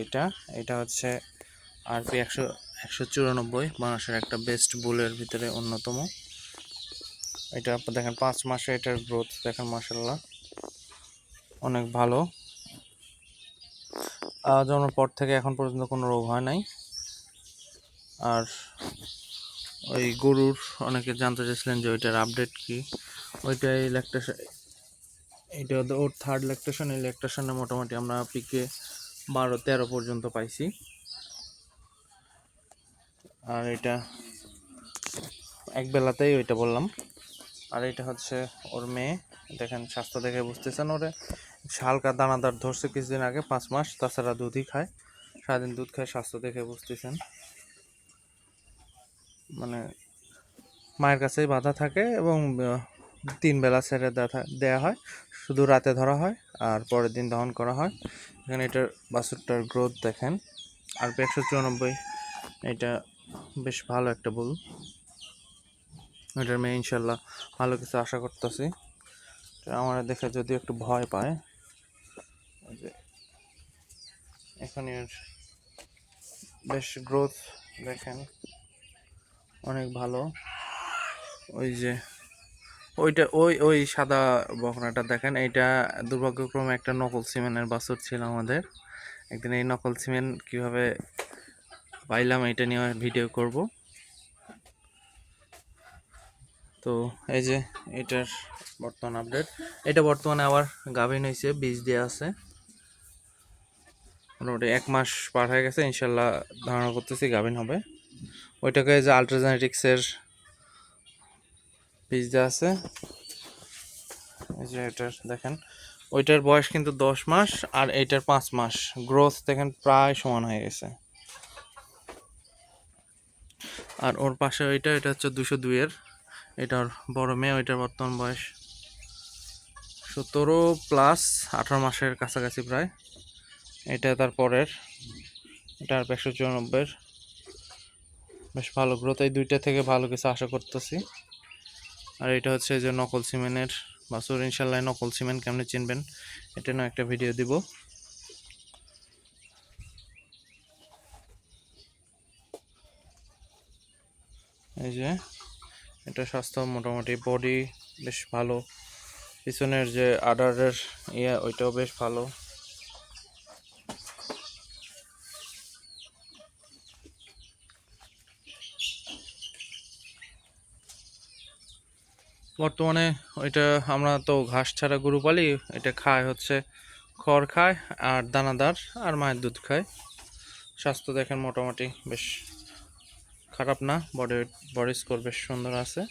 এটা এটা হচ্ছে আরপি 194 বাংলাদেশের একটা বেস্ট বুলের ভিতরে অন্যতম। এটা আপনার দেখেন 5 মাসে এটার গ্রোথ দেখেন মাশাআল্লাহ অনেক ভালো। জন্মের পর থেকে এখন পর্যন্ত কোনো রোগ হয় নাই। আর ওই গরুর অনেকে জানতে চাইছিলেন যে ওইটার আপডেট কি, ওইটাই ল্যাকটেশন, এটা ওর থার্ড ল্যাকটেশন। এই ল্যাকটেশনে মোটামুটি আমরা পিকে 12-13 পর্যন্ত পাইছি। আর এটা এক বেলাতেই ওইটা বললাম। আর এটা হচ্ছে ওর মেয়ে, দেখেন স্বাস্থ্য দেখে বুঝতেছেন ওরে হালকা দানাদার ধরছে কিছুদিন আগে, 5 মাস, তাছাড়া দুধই খায়, সারাদিন দুধ খায়, স্বাস্থ্য দেখে বুঝতেছেন মানে মায়ের কাছেই বাঁধা থাকে এবং 3 বেলা ছেড়ে দেওয়া হয়, শুধু রাতে ধরা হয় আর পরের দিন দহন করা হয়। এখানে এটার বাছুরটার গ্রোথ দেখেন, আরপি 194, এটা বেশ ভালো একটা বুল। এটার মেয়ে ইনশাল্লাহ ভালো কিছু আশা করতেছি। আমার দেখে যদিও একটু ভয় পায়, যে এখানে বেশ গ্রোথ দেখেন অনেক ভালো। ওই যে ওইটা ওই ওই সাদা বকনাটা দেখেন, এইটা দুর্ভাগ্যক্রমে একটা নকল সিমেন্টের বাছুর ছিল আমাদের। একদিন এই নকল সিমেন্ট কিভাবে পাইলাম এটা নিয়ে ভিডিও করব। তো এই যে এটার বর্তমান আপডেট, এটা বর্তমানে আবার গাভিন হয়েছে, বীজ দেওয়া আছে, মোটামুটি 1 মাস পার হয়ে গেছে, ইনশাল্লাহ ধারণা করতেছি গাভিন হবে। ওইটাকে যে আলট্রাজেনেটিক্সের বীজ দেওয়া আছে, এই যে এটার দেখেন ওইটার বয়স কিন্তু 10 মাস আর এইটার 5 মাস, গ্রোথ দেখেন প্রায় সমান হয়ে গেছে। আর ওর পাশে এটা হচ্ছে 202-এর, এটার বড় মেয়ে, ওইটার বর্তমান বয়স 17+, 18 মাসের কাছাকাছি প্রায়। এটা তার পরের, এটা আর 194, বেশ ভালো গ্রোথ, এই দুইটা থেকে ভালো কিছু আশা করতেছি। আর এটা হচ্ছে যে নকল সিমেন্টের বাছুর, ইনশাল্লাহ নকল সিমেন্ট কেমনে চিনবেন এটা নিয়ে একটা ভিডিও দিব। এই যে এটা স্বাস্থ্য মোটামুটি, বডি বেশ ভালো, পিছনের যে আডারের ওইটাও বেশ ভালো। বর্তমানে ওইটা আমরা তো ঘাস ছাড়া গরু পালি, এটা খায় হচ্ছে খড় খায় আর দানাদার আর মায়ের দুধ খায়। স্বাস্থ্য দেখেন মোটামুটি বেশ খারাপ না, বডি স্কোর বেশ সুন্দর আছে।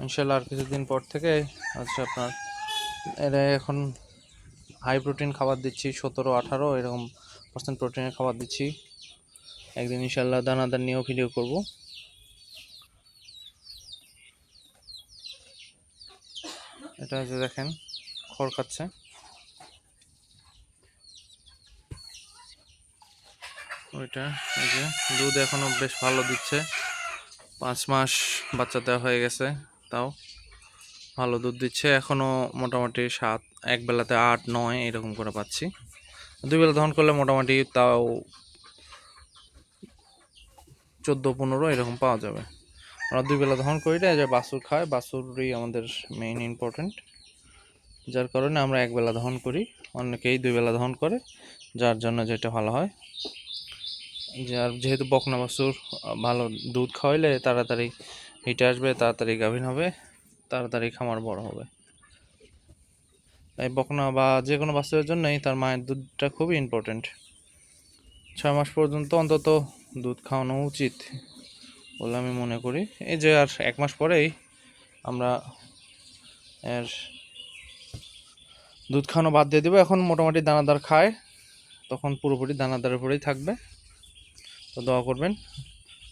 ইনশাল্লাহ আর কিছুদিন পর থেকে হচ্ছে আপনার এরা এখন হাই প্রোটিন খাবার দিচ্ছি, 17-18 এরকম % প্রোটিনের খাবার দিচ্ছি। একদিন ইনশাল্লাহ দানাদার নিয়েও ভিডিও করব। এটা যে দেখেন খড় খাচ্ছে। ওইটা এই যে দুধ এখনো বেশ ভালো দিচ্ছে, 5 মাস বাচ্চা দেওয়া হয়ে গেছে, তাও ভালো দুধ দিচ্ছে এখনো, মোটামুটি 7, এক বেলাতে 8-9 এরকম করে পাচ্ছি। 2 বেলা দহন করলে মোটামুটি তাও 14-15 এরকম পাওয়া যাবে। আমরা 2 বেলা দহন করি না, যে বাছুর খায়, বাছুরই আমাদের মেইন ইম্পর্টেন্ট, যার কারণে আমরা 1 বেলা দহন করি। অনেকেই 2 বেলা দহন করে, যার জন্য যেটা ভালো হয়। আর যেহেতু বকনা বাছুর ভালো দুধ খাওয়াইলে তাড়াতাড়ি হিটে আসবে, তাড়াতাড়ি গাভিন হবে, তাড়াতাড়ি খামার বড় হবে। তাই বকনা বা যে কোনো বাছুরের জন্যই তার মায়ের দুধটা খুবই ইম্পর্টেন্ট। 6 মাস পর্যন্ত অন্তত দুধ খাওয়ানো উচিত বলে আমি মনে করি। এই যে আর 1 মাস পরেই আমরা এর দুধ খাওয়ানো বাদ দিয়ে দেবো, এখন মোটামুটি দানাদার খায়, তখন পুরোপুরি দানাদারের উপরেই থাকবে। তো দোয়া করবেন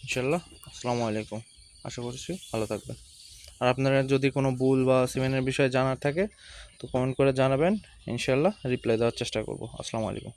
ইনশাল্লাহ। আসসালামু আলাইকুম, আশা করছি ভালো থাকবেন। আর আপনারা যদি কোনো বুল বা সিমেন্টের বিষয়ে জানার থাকে তো কমেন্ট করে জানাবেন, ইনশাল্লাহ রিপ্লাই দেওয়ার চেষ্টা করব। আসসালামু আলাইকুম।